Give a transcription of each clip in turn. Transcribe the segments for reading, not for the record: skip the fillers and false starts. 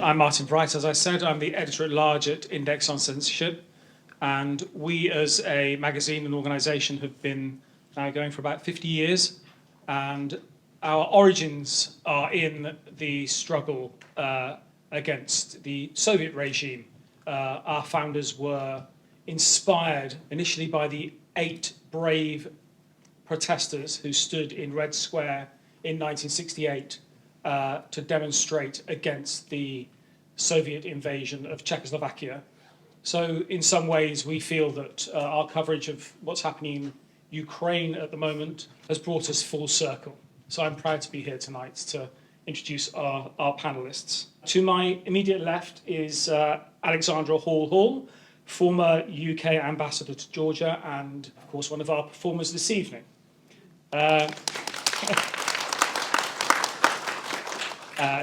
I'm Martin Bright, as I said. I'm the editor-at-large at Index on Censorship. And we, as a magazine and organisation, have been now going for about 50 years. And our origins are in the struggle against the Soviet regime. Our founders were inspired initially by the 8 brave protesters who stood in Red Square in 1968 to demonstrate against the Soviet invasion of Czechoslovakia. So in some ways we feel that our coverage of what's happening in Ukraine at the moment has brought us full circle. So I'm proud to be here tonight to introduce our panellists. To my immediate left is Alexandra Hall, former UK ambassador to Georgia and, of course, one of our performers this evening.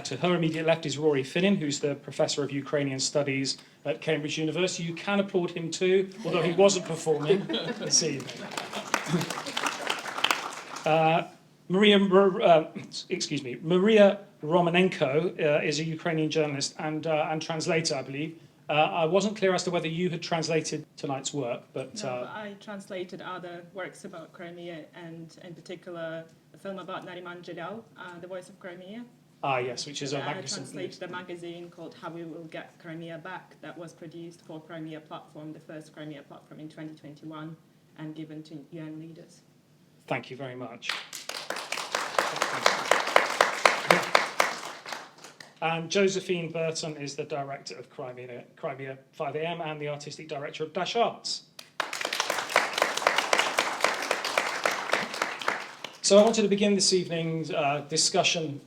To her immediate left is Rory Finnin, who's the Professor of Ukrainian Studies at Cambridge University. You can applaud him too, although he wasn't performing this evening. Maria Romanenko is a Ukrainian journalist and translator, I believe. I wasn't clear as to whether you had translated tonight's work, but... No, I translated other works about Crimea, and in particular, a film about Nariman Jalal, The Voice of Crimea. Ah, yes, which is a magazine. I translated a magazine called How We Will Get Crimea Back that was produced for Crimea Platform, the first Crimea Platform in 2021, and given to UN leaders. Thank you very much. And Josephine Burton is the director of Crimea 5am and the artistic director of Dash Arts. So I wanted to begin this evening's discussion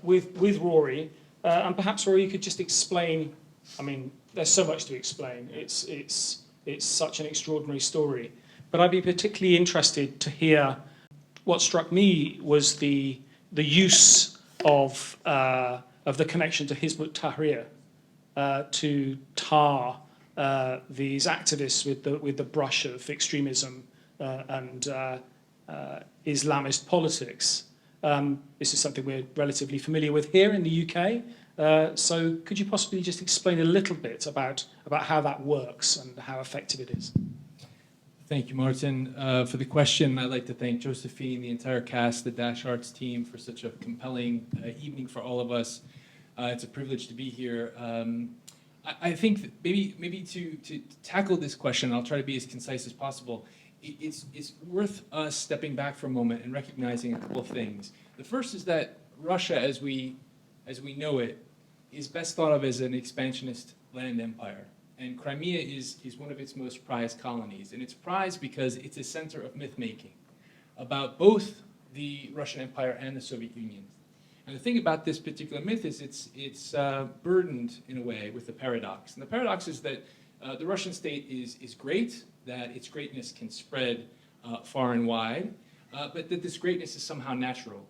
with Rory, and perhaps Rory, you could just explain. I mean, there's so much to explain. It's such an extraordinary story, but I'd be particularly interested to hear. What struck me was the use of the connection to Hizb ut-Tahrir to tar these activists with the brush of extremism and Islamist politics. This is something we're relatively familiar with here in the UK. So could you possibly just explain a little bit about how that works and how effective it is? Thank you, Martin, for the question. I'd like to thank Josephine, the entire cast, the Dash Arts team for such a compelling evening for all of us. It's a privilege to be here. I think that maybe to tackle this question, I'll try to be as concise as possible. It's worth us stepping back for a moment and recognizing a couple of things. The first is that Russia, as we know it, is best thought of as an expansionist land empire. And Crimea is one of its most prized colonies. And it's prized because it's a center of myth-making about both the Russian Empire and the Soviet Union. And the thing about this particular myth is it's burdened, in a way, with a paradox. And the paradox is that the Russian state is great, that its greatness can spread far and wide, but that this greatness is somehow natural.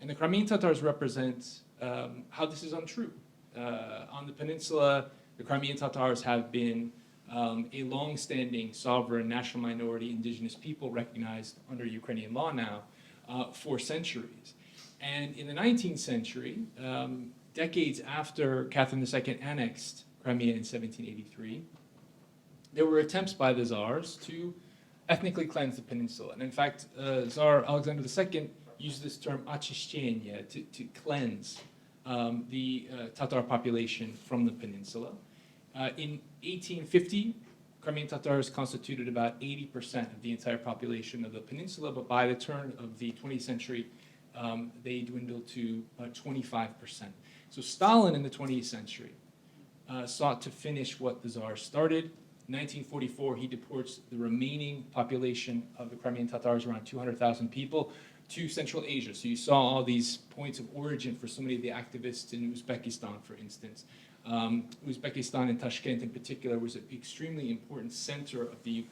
And the Crimean Tatars represent how this is untrue. On the peninsula, the Crimean Tatars have been a long-standing sovereign national minority indigenous people recognized under Ukrainian law now for centuries. And in the 19th century, decades after Catherine II annexed Crimea in 1783, there were attempts by the Tsars to ethnically cleanse the peninsula. And in fact, Tsar Alexander II used this term очищение, to cleanse the Tatar population from the peninsula. In 1850, Crimean Tatars constituted about 80% of the entire population of the peninsula, but by the turn of the 20th century, they dwindled to about 25%. So Stalin in the 20th century sought to finish what the Tsar started. In 1944, he deports the remaining population of the Crimean Tatars, around 200,000 people, to Central Asia. So you saw all these points of origin for so many of the activists in Uzbekistan, for instance. Uzbekistan and Tashkent in particular was an extremely important center of the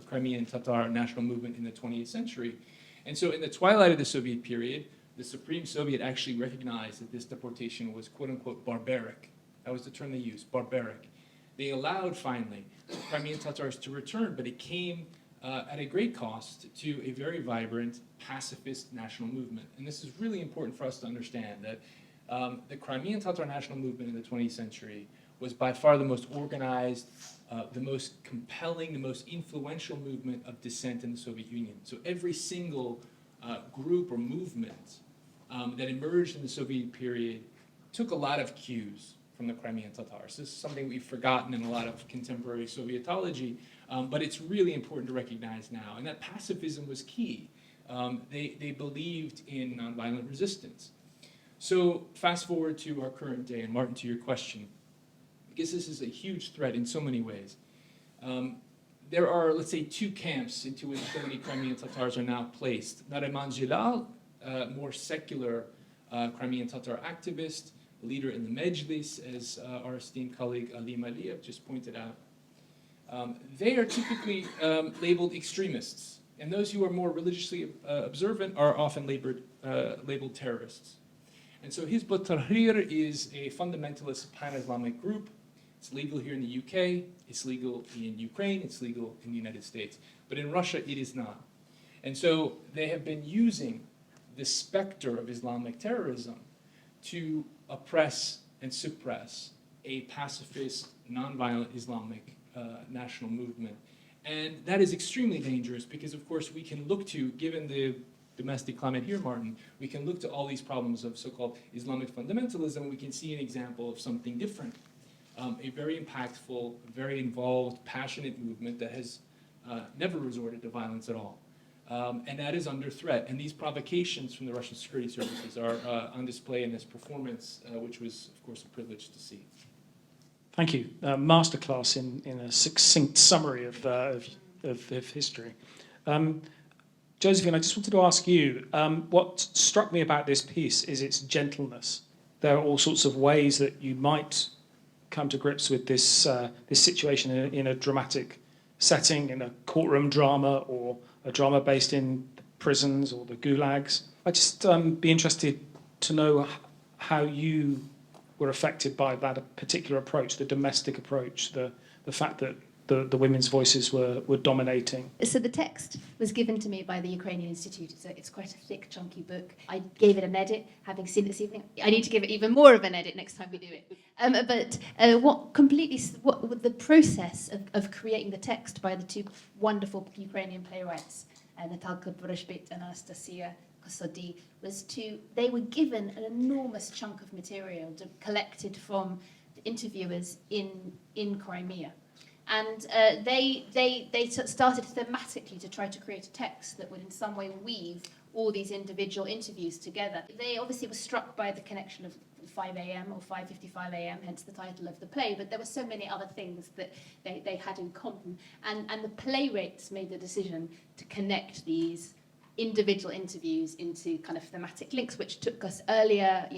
Crimean Tatar national movement in the 20th century. And so in the twilight of the Soviet period, the Supreme Soviet actually recognized that this deportation was quote-unquote barbaric. That was the term they used, barbaric. They allowed, finally, the Crimean Tatars to return, but it came at a great cost to a very vibrant, pacifist national movement. And this is really important for us to understand that The Crimean Tatar national movement in the 20th century was by far the most organized, the most compelling, the most influential movement of dissent in the Soviet Union. So every single group or movement that emerged in the Soviet period took a lot of cues from the Crimean Tatars. This is something we've forgotten in a lot of contemporary Sovietology, but it's really important to recognize now. And that pacifism was key. They believed in nonviolent resistance. So fast forward to our current day, and Martin, to your question, because this is a huge threat in so many ways. There are, let's say, two camps into which so many Crimean Tatars are now placed. Nariman Jilal, more secular Crimean Tatar activist, leader in the Mejlis, as our esteemed colleague Alim Aliyev just pointed out. They are typically labeled extremists, and those who are more religiously observant are often labeled terrorists. And so Hizb ut-Tahrir is a fundamentalist pan-Islamic group. It's legal here in the UK, it's legal in Ukraine, it's legal in the United States. But in Russia, it is not. And so they have been using the specter of Islamic terrorism to oppress and suppress a pacifist, nonviolent Islamic national movement. And that is extremely dangerous because, of course, we can look to, given the domestic climate here, Martin, we can look to all these problems of so-called Islamic fundamentalism. We can see an example of something different, a very impactful, very involved, passionate movement that has never resorted to violence at all. And that is under threat. And these provocations from the Russian security services are on display in this performance, which was, of course, a privilege to see. Thank you. Masterclass in a succinct summary of history. Josephine, I just wanted to ask you, what struck me about this piece is its gentleness. There are all sorts of ways that you might come to grips with this situation in a dramatic setting, in a courtroom drama or a drama based in prisons or the gulags. I'd just be interested to know how you were affected by that particular approach, the domestic approach, the fact that the women's voices were dominating. So the text was given to me by the Ukrainian Institute. It's quite a thick, chunky book. I gave it an edit, having seen it this evening. I need to give it even more of an edit next time we do it. But what the process of creating the text by the two wonderful Ukrainian playwrights, Natalka Borishbit and Anastasia Kosody, they were given an enormous chunk of material collected from the interviewers in Crimea. And they started thematically to try to create a text that would in some way weave all these individual interviews together. They obviously were struck by the connection of 5 a.m. or 5:55 a.m., hence the title of the play, but there were so many other things that they had in common. And the playwrights made the decision to connect these individual interviews into kind of thematic links, which took us earlier,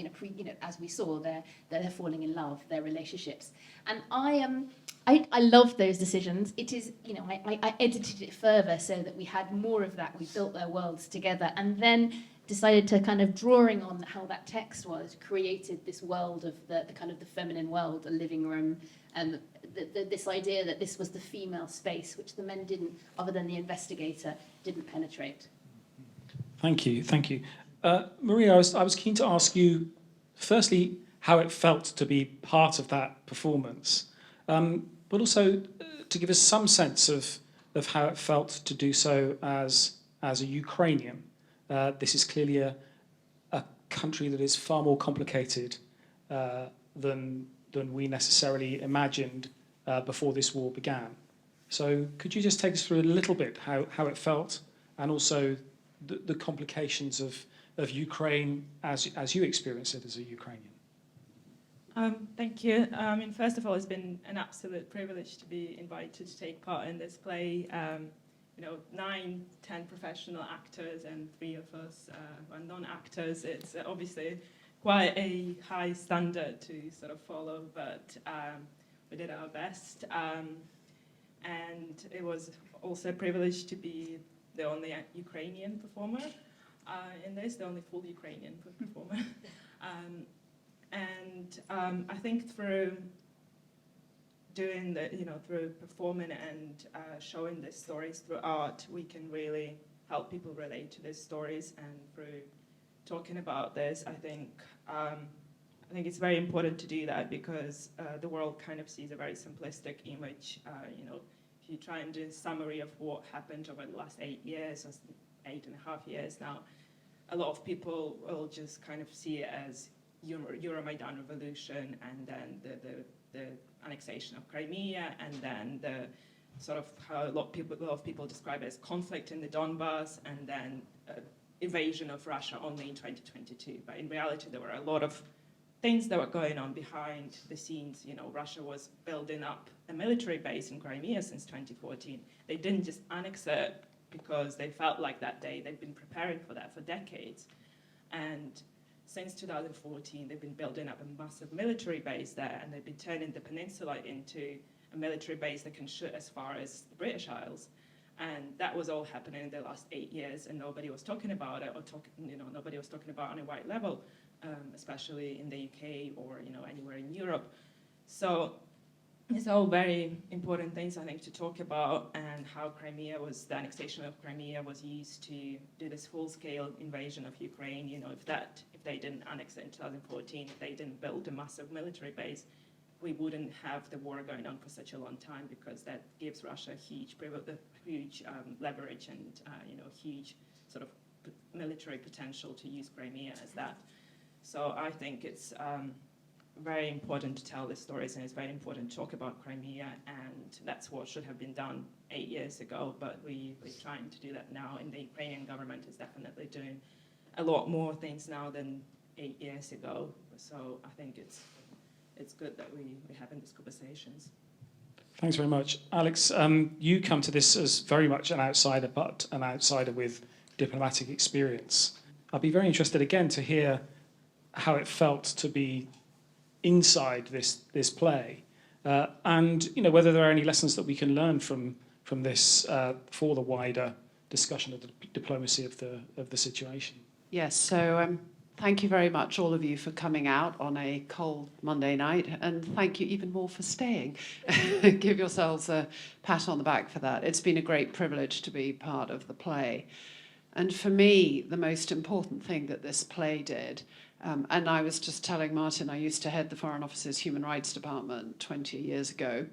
as we saw, they're falling in love, their relationships. And I love those decisions. It is, I edited it further so that we had more of that. We built their worlds together, and then decided to kind of drawing on how that text was, created this world of the kind of the feminine world, a living room, and this idea that this was the female space, which the men didn't, other than the investigator, didn't penetrate. Thank you. Maria, I was keen to ask you, firstly, how it felt to be part of that performance, but also to give us some sense of how it felt to do so as a Ukrainian. This is clearly a country that is far more complicated than we necessarily imagined before this war began. So could you just take us through a little bit how it felt, and also the complications of Ukraine as you experience it as a Ukrainian? Thank you. First of all, it's been an absolute privilege to be invited to take part in this play. 9, 10 professional actors and 3 of us are non-actors. It's obviously quite a high standard to sort of follow, but we did our best. And it was also a privilege to be the only Ukrainian performer in this, the only full Ukrainian performer. I think through doing through performing and showing these stories through art, we can really help people relate to these stories. And through talking about this, I think I think it's very important to do that because the world kind of sees a very simplistic image. If you try and do a summary of what happened over the last 8 years, or 8.5 years now, a lot of people will just kind of see it as Euromaidan revolution, and then the annexation of Crimea, and then the sort of how a lot of people describe it as conflict in the Donbass, and then invasion of Russia only in 2022. But in reality, there were a lot of things that were going on behind the scenes. Russia was building up a military base in Crimea since 2014. They didn't just annex it because they felt like that day. They've been preparing for that for decades. And since 2014, they've been building up a massive military base there, and they've been turning the peninsula into a military base that can shoot as far as the British Isles. And that was all happening in the last 8 years, and nobody was talking about it, or nobody was talking about it on a wide level, especially in the UK or anywhere in Europe. So it's all very important things, I think, to talk about, and how the annexation of Crimea was used to do this full-scale invasion of Ukraine. If they didn't annex it in 2014, if they didn't build a massive military base, we wouldn't have the war going on for such a long time, because that gives Russia huge leverage and huge sort of military potential to use Crimea as that. So I think it's very important to tell the stories, and it's very important to talk about Crimea, and that's what should have been done 8 years ago, but we're trying to do that now, and the Ukrainian government is definitely doing a lot more things now than 8 years ago. So I think it's good that we're having these conversations. Thanks very much. Alex, you come to this as very much an outsider, but an outsider with diplomatic experience. I'd be very interested again to hear how it felt to be inside this play, and whether there are any lessons that we can learn from this for the wider discussion of the diplomacy of the situation. Yes, so thank you very much, all of you, for coming out on a cold Monday night, and thank you even more for staying. Give yourselves a pat on the back for that. It's been a great privilege to be part of the play. And for me, the most important thing that this play did, and I was just telling Martin, I used to head the Foreign Office's Human Rights Department 20 years ago,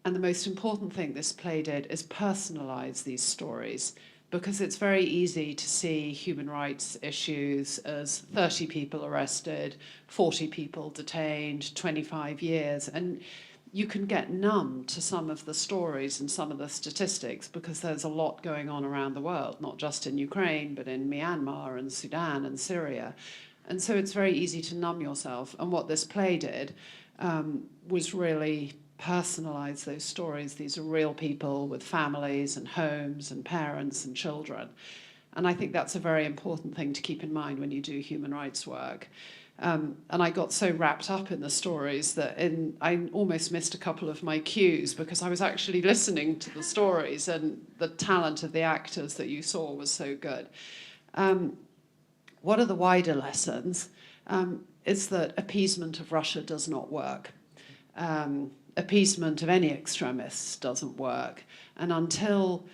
and the most important thing this play did is personalise these stories, because it's very easy to see human rights issues as 30 people arrested, 40 people detained, 25 years, and you can get numb to some of the stories and some of the statistics, because there's a lot going on around the world, not just in Ukraine, but in Myanmar and Sudan and Syria. And so it's very easy to numb yourself. And what this play did was really personalize those stories. These are real people with families and homes and parents and children. And I think that's a very important thing to keep in mind when you do human rights work. And I got so wrapped up in the stories that I almost missed a couple of my cues, because I was actually listening to the stories, and the talent of the actors that you saw was so good. What are the wider lessons? Is that appeasement of Russia does not work. Appeasement of any extremists doesn't work. And until,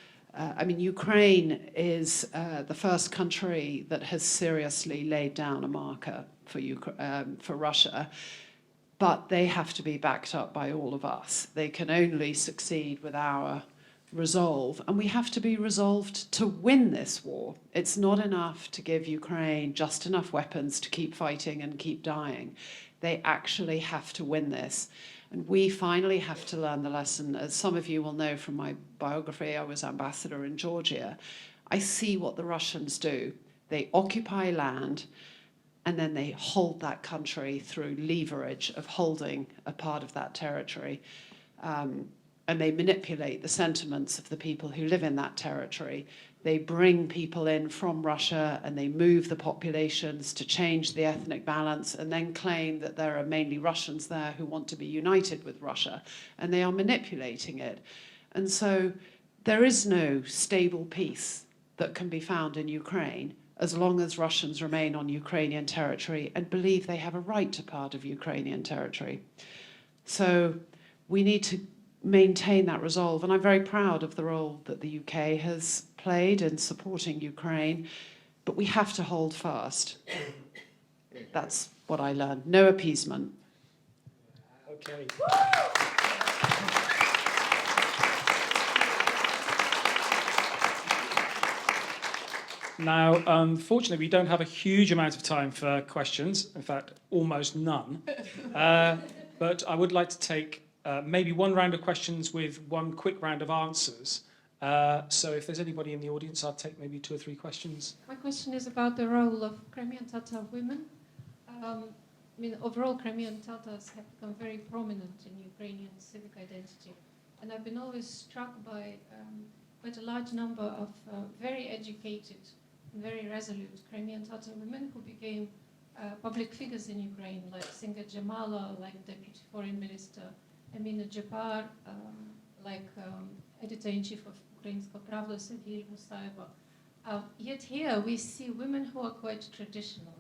Ukraine is the first country that has seriously laid down a marker for Russia, but they have to be backed up by all of us. They can only succeed with our resolve, and we have to be resolved to win this war. It's not enough to give Ukraine just enough weapons to keep fighting and keep dying. They actually have to win this. And we finally have to learn the lesson. As some of you will know from my biography, I was ambassador in Georgia. I see what the Russians do. They occupy land, and then they hold that country through leverage of holding a part of that territory. And they manipulate the sentiments of the people who live in that territory. They bring people in from Russia, and they move the populations to change the ethnic balance, and then claim that there are mainly Russians there who want to be united with Russia, and they are manipulating it. And so there is no stable peace that can be found in Ukraine as long as Russians remain on Ukrainian territory and believe they have a right to part of Ukrainian territory. So we need to maintain that resolve, and I'm very proud of the role that the UK has played in supporting Ukraine, but we have to hold fast. That's what I learned. No appeasement. Okay. Now, unfortunately, we don't have a huge amount of time for questions. In fact, almost none. But I would like to take maybe one round of questions with one quick round of answers. So if there's anybody in the audience, I'll take maybe 2 or 3 questions. My question is about the role of Crimean Tatar women. I mean, overall, Crimean Tatars have become very prominent in Ukrainian civic identity. And I've been always struck by quite a large number of very educated, very resolute Crimean Tatar women who became public figures in Ukraine, like Singer Jamala, like Deputy Foreign Minister Emina Jepar, like Editor-in-Chief of Ukrainska Pravda Sevil Musaeva. Yet here we see women who are quite traditional,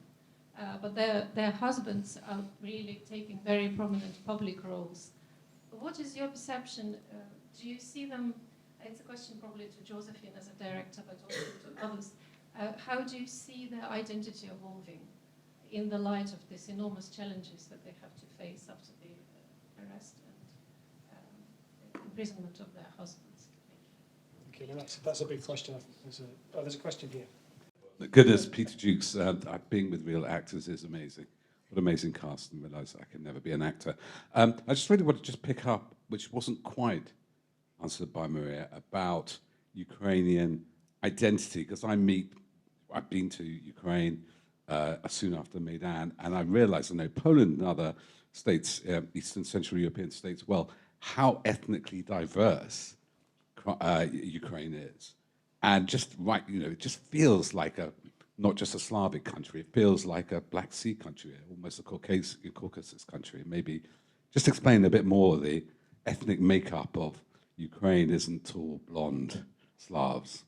but their husbands are really taking very prominent public roles. What is your perception? Do you see them, it's a question probably to Josephine as a director, but also to others, how do you see their identity evolving in the light of these enormous challenges that they have to face after the arrest and imprisonment of their husbands? Okay, well, that's a big question. There's a question here. Goodness, Peter Jukes, being with real actors is amazing. What an amazing cast, and realise I can never be an actor. I just really want to just pick up, which wasn't quite answered by Maria, about Ukrainian identity, because I've been to Ukraine soon after Maidan, and I realised, I know Poland and other states, Eastern Central European states, well, how ethnically diverse Ukraine is. And just it just feels like not just a Slavic country, it feels like a Black Sea country, almost a Caucasus country. Maybe just explain a bit more the ethnic makeup of Ukraine isn't all blonde Slavs.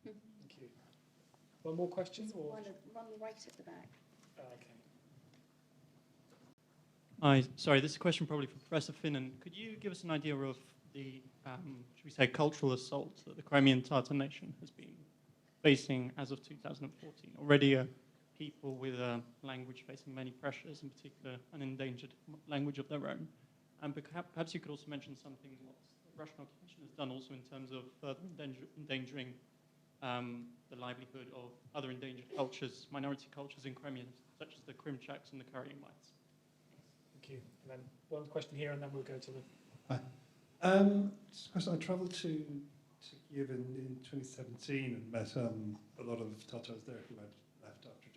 Thank you. One more question? Or? One right at the back. Okay. Hi, sorry, this is a question probably for Professor Finnan. Could you give us an idea of the, should we say, cultural assault that the Crimean Tatar nation has been facing as of 2014? Already people with a language facing many pressures, in particular an endangered language of their own. And perhaps you could also mention something what the Russian occupation has done also in terms of further endangering the livelihood of other endangered cultures, minority cultures in Crimea, such as the Krimchaks and the Karaiemites. Thank you. And then one question here, and then we'll go to the... Hi. Just a question. I travelled to Kiev in 2017 and met a lot of Tatars there who had left after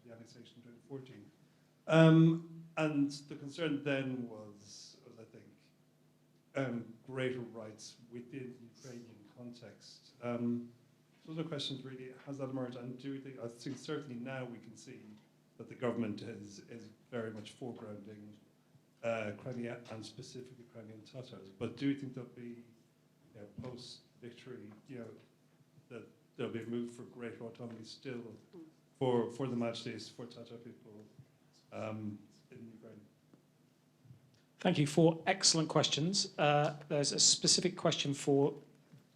the annexation in 2014. And the concern then was I think, greater rights within the Ukrainian context. So the questions really, has that emerged? And do you think, I think certainly now we can see that the government is very much foregrounding Crimea and specifically Crimean Tatars. But do you think there'll be, post-victory, that there'll be a move for greater autonomy still for the Majlis, for Tatar people in Ukraine? Thank you for excellent questions. There's a specific question for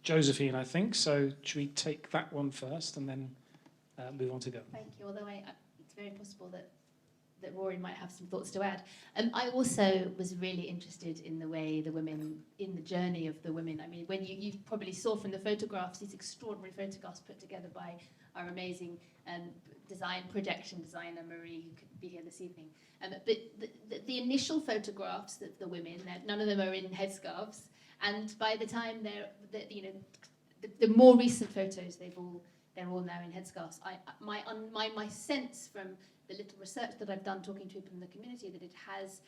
Josephine, I think. So should we take that one first and then move on to the other? Thank you. Although it's very possible that Rory might have some thoughts to add. I also was really interested in the way the women, in the journey of the women. I mean, when you probably saw from the photographs, these extraordinary photographs put together by our amazing projection designer, Marie, who couldn't be here this evening. But the initial photographs of the women, none of them are in headscarves. And by the time the more recent photos, they're all now in headscarves. My sense from the little research that I've done talking to people in the community, that it has,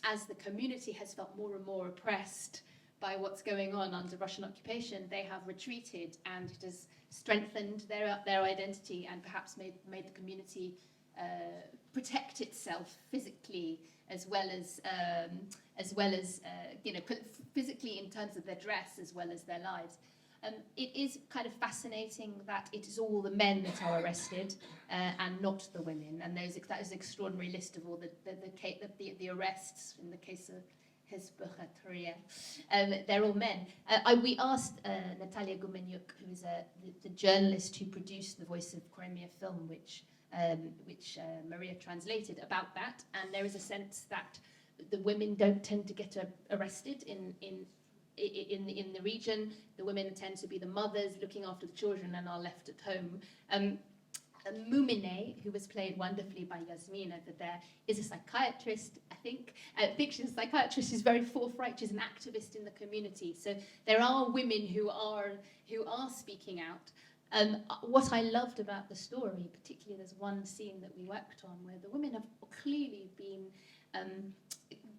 as the community has felt more and more oppressed by what's going on under Russian occupation, they have retreated, and it has strengthened their identity and perhaps made the community protect itself physically as well as physically in terms of their dress as well as their lives. It is kind of fascinating that it is all the men that are arrested and not the women. And that is an extraordinary list of all the arrests in the case of Hezbollah. They're all men. We asked Natalia Gumenyuk, who is the journalist who produced the Voice of Crimea film, which which Maria translated about that. And there is a sense that the women don't tend to get arrested in the region. The women tend to be the mothers looking after the children and are left at home. Mumine, who was played wonderfully by Yasmin over there, is a psychiatrist, I think. I think she's a psychiatrist. She's very forthright. She's an activist in the community. So there are women who are speaking out. What I loved about the story, particularly there's one scene that we worked on where the women have clearly been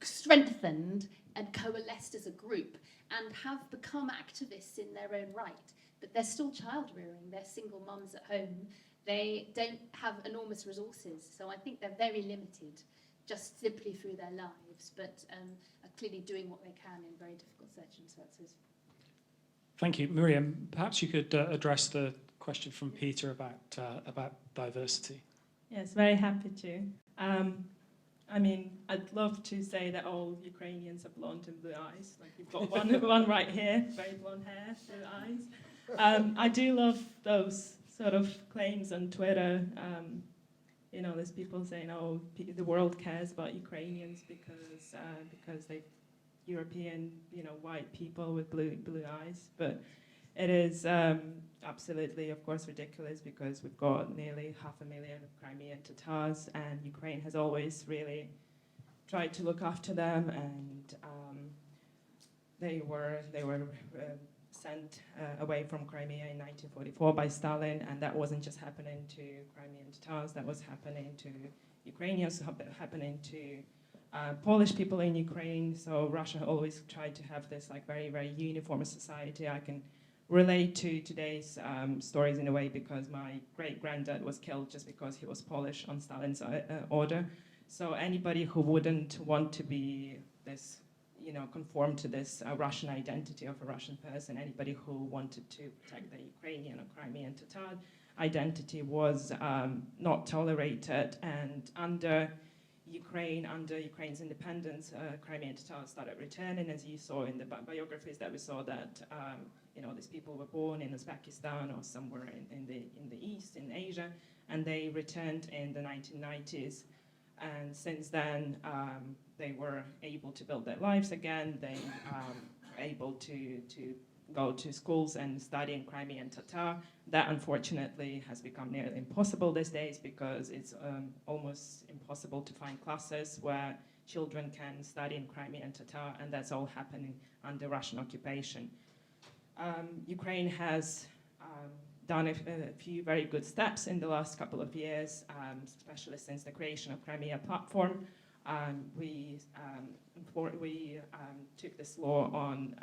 strengthened and coalesced as a group and have become activists in their own right. But they're still child rearing. They're single mums at home. They don't have enormous resources, so I think they're very limited, just simply through their lives, but are clearly doing what they can in very difficult circumstances. Thank you. Miriam, perhaps you could address the question from Peter about diversity. Yes, very happy to. I mean, I'd love to say that all Ukrainians have blonde and blue eyes. Like you've got one right here, very blonde hair, blue eyes. I do love those sort of claims on Twitter. You know, there's people saying, "Oh, the world cares about Ukrainians because they European, you know, white people with blue eyes." But it is absolutely, of course, ridiculous because we've got nearly 500,000 Crimean Tatars, and Ukraine has always really tried to look after them, and they were sent away from Crimea in 1944 by Stalin, and that wasn't just happening to Crimean Tatars, that was happening to Ukrainians, happening to Polish people in Ukraine. So Russia always tried to have this like very, very uniform society. I can relate to today's stories in a way because my great-granddad was killed just because he was Polish on Stalin's order. So anybody who wouldn't want to be this, you know, conform to this Russian identity of a Russian person, anybody who wanted to protect the Ukrainian or Crimean Tatar identity was not tolerated. And under Ukraine's independence, Crimean Tatars started returning, as you saw in the biographies that we saw that you know, these people were born in Uzbekistan or somewhere in the east, in Asia, and they returned in the 1990s. And since then, they were able to build their lives again. They were able to go to schools and study in Crimean Tatar. That, unfortunately, has become nearly impossible these days because it's almost impossible to find classes where children can study in Crimean Tatar, and that's all happening under Russian occupation. Ukraine has done a few very good steps in the last couple of years, especially since the creation of Crimea platform. We took this law on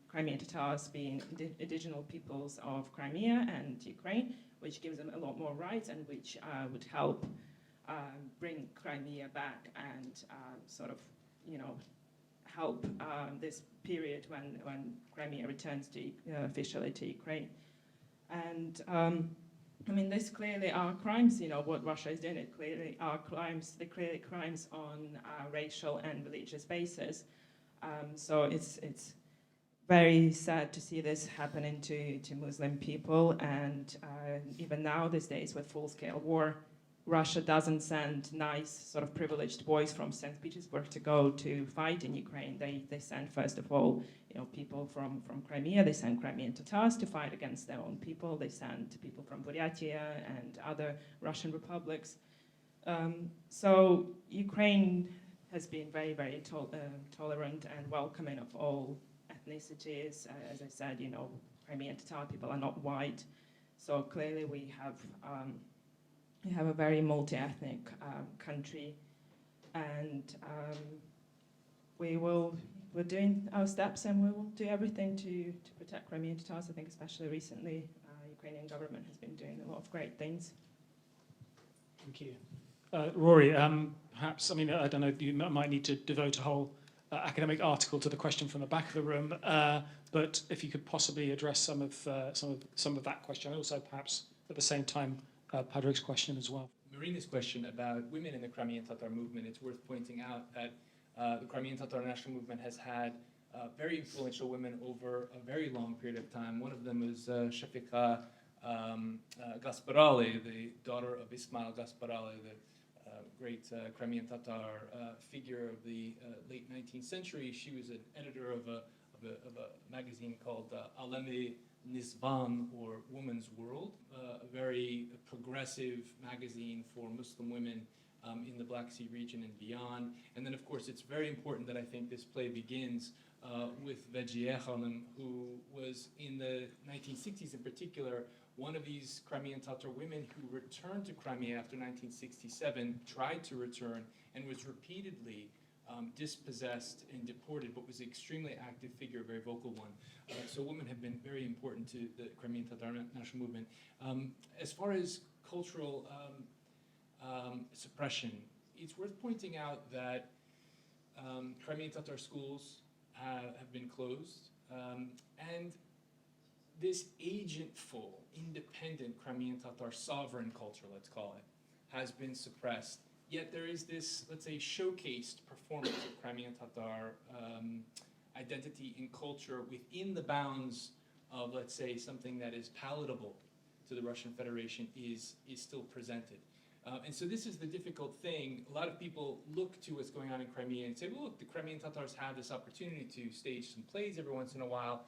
Crimean Tatars being indigenous peoples of Crimea and Ukraine, which gives them a lot more rights and which would help bring Crimea back and sort of, you know, help this period when Crimea returns to officially to Ukraine. And I mean, this clearly are crimes, you know, what Russia is doing, it clearly are crimes, they're clearly crimes on racial and religious basis. So it's very sad to see this happening to Muslim people, and even now, these days, with full-scale war, Russia doesn't send nice, sort of privileged boys from St. Petersburg to go to fight in Ukraine. They send, first of all, you know, people from Crimea. They send Crimean Tatars to fight against their own people. They send people from Buryatia and other Russian republics. So Ukraine has been very, very tolerant and welcoming of all ethnicities. As I said, you know, Crimean Tatar people are not white. So clearly we have a very multi-ethnic country, and we're doing our steps, and we will do everything to protect Crimean Tatars. I think especially recently, Ukrainian government has been doing a lot of great things. Thank you. Rory, perhaps, I mean, I don't know, you might need to devote a whole academic article to the question from the back of the room, but if you could possibly address some of that question, and also perhaps at the same time, Padraig's question as well. Marina's question about women in the Crimean Tatar movement, it's worth pointing out that the Crimean Tatar national movement has had very influential women over a very long period of time. One of them is Shafika Gasparale, the daughter of Ismail Gasparale, the great Crimean Tatar figure of the late 19th century. She was an editor of a magazine called Aleme Nisvan, or Woman's World, a very progressive magazine for Muslim women in the Black Sea region and beyond. And then, of course, it's very important that I think this play begins with Vecihe Hanım, who was in the 1960s in particular one of these Crimean Tatar women who returned to Crimea after 1967, tried to return, and was repeatedly dispossessed and deported, but was an extremely active figure, a very vocal one. So women have been very important to the Crimean Tatar national movement. As far as cultural suppression, it's worth pointing out that Crimean Tatar schools have been closed, and this agentful, independent Crimean Tatar sovereign culture, let's call it, has been suppressed. Yet there is this, let's say, showcased performance of Crimean Tatar identity and culture within the bounds of, let's say, something that is palatable to the Russian Federation is still presented. And so this is the difficult thing. A lot of people look to what's going on in Crimea and say, well, look, the Crimean Tatars have this opportunity to stage some plays every once in a while,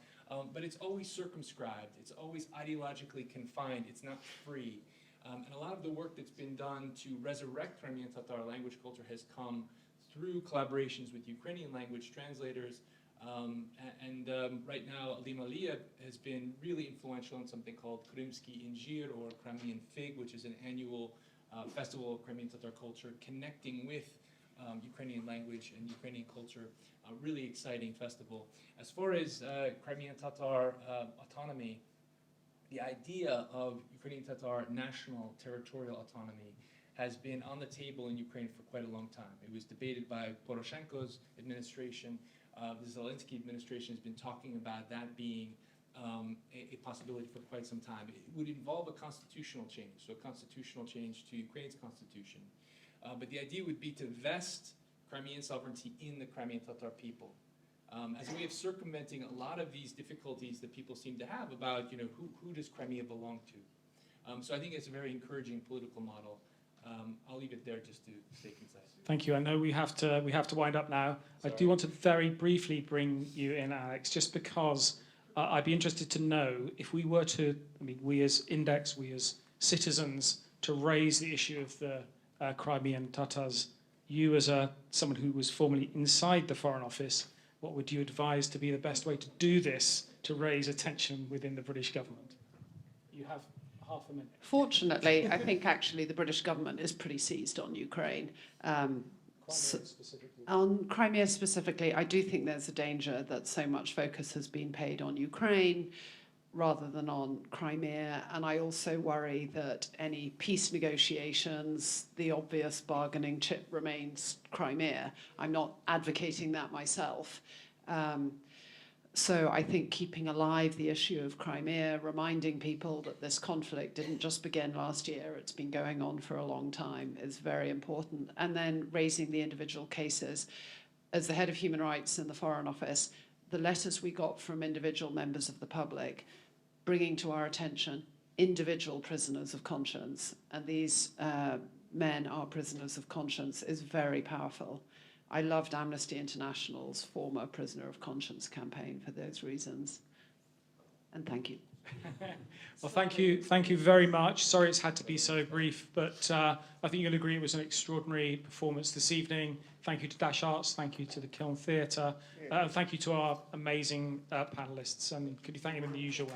but it's always circumscribed. It's always ideologically confined. It's not free. And a lot of the work that's been done to resurrect Crimean Tatar language culture has come through collaborations with Ukrainian language translators. Right now, Alim Aliyev has been really influential in something called Krymsky Injir, or Crimean Fig, which is an annual festival of Crimean Tatar culture, connecting with Ukrainian language and Ukrainian culture. A really exciting festival. As far as Crimean Tatar autonomy, the idea of Ukrainian Tatar national territorial autonomy has been on the table in Ukraine for quite a long time. It was debated by Poroshenko's administration. The Zelensky administration has been talking about that being a possibility for quite some time. It would involve a constitutional change, so a constitutional change to Ukraine's constitution. But the idea would be to vest Crimean sovereignty in the Crimean Tatar people, as a way of circumventing a lot of these difficulties that people seem to have about, who does Crimea belong to. So I think it's a very encouraging political model. I'll leave it there just to stay concise. Thank you. I know we have to wind up now. Sorry. I do want to very briefly bring you in, Alex, just because I'd be interested to know if we were to, we as Index, we as citizens, to raise the issue of the Crimean Tatars, you as someone who was formerly inside the Foreign Office, what would you advise to be the best way to do this, to raise attention within the British government? You have half a minute. Fortunately, I think actually the British government is pretty seized on Ukraine. On Crimea specifically, I do think there's a danger that so much focus has been paid on Ukraine rather than on Crimea. And I also worry that any peace negotiations, the obvious bargaining chip remains Crimea. I'm not advocating that myself. So I think keeping alive the issue of Crimea, reminding people that this conflict didn't just begin last year, it's been going on for a long time, is very important. And then raising the individual cases. As the head of human rights in the Foreign Office, the letters we got from individual members of the public bringing to our attention individual prisoners of conscience, and these men are prisoners of conscience, is very powerful. I loved Amnesty International's former prisoner of conscience campaign for those reasons. And thank you. Well, thank you very much. Sorry it's had to be so brief, but I think you'll agree it was an extraordinary performance this evening. Thank you to Dash Arts, thank you to the Kiln Theatre, and thank you to our amazing panellists. And could you thank them in the usual way?